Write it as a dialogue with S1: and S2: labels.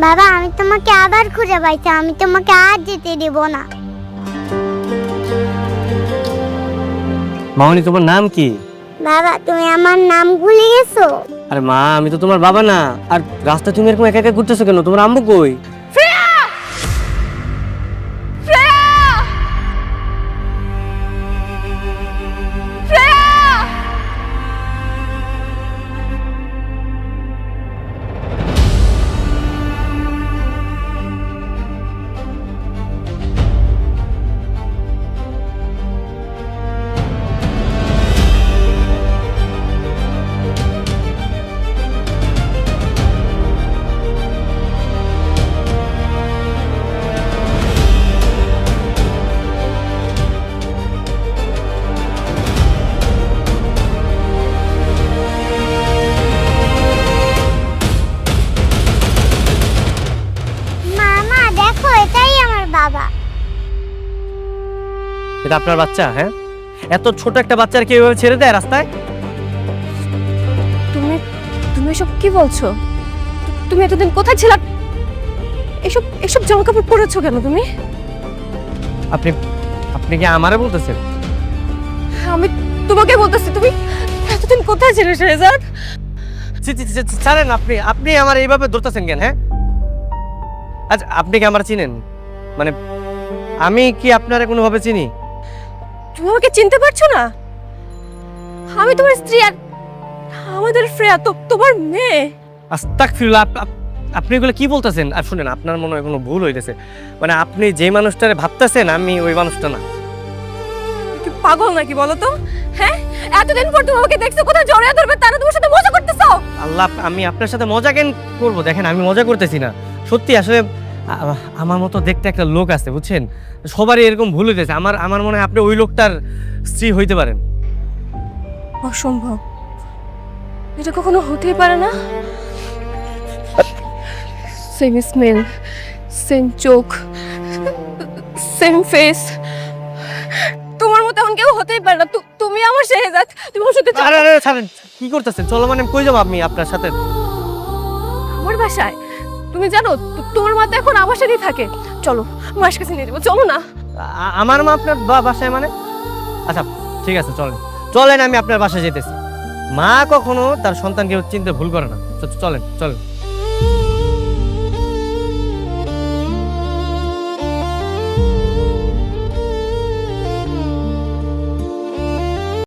S1: বাবা আমি তোমাকে আবার খুঁজে পাইছি, আমি তোমাকে আর যেতে দেব না।
S2: মামনি, তোমার নাম কি?
S1: বাবা তুমি আমার নাম ভুলে গেছো?
S2: আরে মা, আমি তো তোমার বাবা না। আর রাস্তায় তুমি এরকম একা একা ঘুরতেছো কেন? তোমার আম্মু কই?
S1: মামা দেখো, এটাই আমার বাবা।
S2: এটা আপনার বাচ্চা? হ্যাঁ, এত ছোট একটা বাচ্চার কি এভাবে ছেড়ে দেয় রাস্তায়?
S3: তুমি তুমি এসব কি বলছো? তুমি এতদিন কোথায় ছিলা? এসব এসব জামা কাপড় পরেছো কেন তুমি?
S2: আপনি আপনি কি আমারে বলতেছেন?
S3: আমি তোমাকে বলতেছি, তুমি এতদিন কোথায় ছিলে শেহজাদ?
S2: ছাড়েন। আপনি আপনি আমার এইভাবে ধরতেছেন কেন? হ্যাঁ, আচ্ছা আপনি কি আমার চিনেন? মানে আমি কি আপনারে কোনোভাবে চিনি?
S3: তুমি আমাকে চিনতে পারছো না? আমি তোমার স্ত্রী, আর আমাদের শ্রেয়া তো তোমার মেয়ে।
S2: আস্তাগফিরুল্লাহ, আপনি এগুলো কি বলতেছেন? আর শুনেন, আপনার মনে হয় কোনো ভুল হইতেছে। মানে আপনি যে মানুষটারে ভাবতেছেন আমি ওই মানুষটা না।
S3: কি পাগল নাকি বলো তো? হ্যাঁ, এতদিন পর তুমি আমাকে দেখছো, কোথায় জড়িয়ে ধরবে তারা তোমার সাথে মজা করতেছো।
S2: আল্লাহ, আমি আপনার সাথে মজা কেন করবো? দেখেন আমি মজা করতেছি না, সত্যি। আসলে আমার মতো দেখতে একটা লোক আছে, বুঝছেন? সবারই এরকম ভুল হইতেছে। আমার আমার মনে হয় আপনি ওই লোকটার স্ত্রী হইতে পারেন।
S3: অসম্ভব, এটা কখনো হতেই পারে না। সেম স্মেল, সেম চোখ, সেম ফেস। তোমার মতো এমন কেউ হতেই পারে না। তুমি আমার শেহজাদ, তুমি আমার সাথে
S2: আরে আরে ছাড়েন, কি করতেছেন? চলো, মানে কই যাবো আমি আপনার সাথে?
S3: আমার বাসায়। তুমি জানো তোমার মা তো এখন আমার সাথেই থাকে। চলো, মায়ের কাছে নিয়ে যাবো, চলো না।
S2: আমার মা আপনার বাসায় মানে? আচ্ছা ঠিক আছে, চলেন চলেন, আমি আপনার বাসায় যেতেছি। মা কখনো তার সন্তানকে চিনতে ভুল করে না। চলেন চলেন।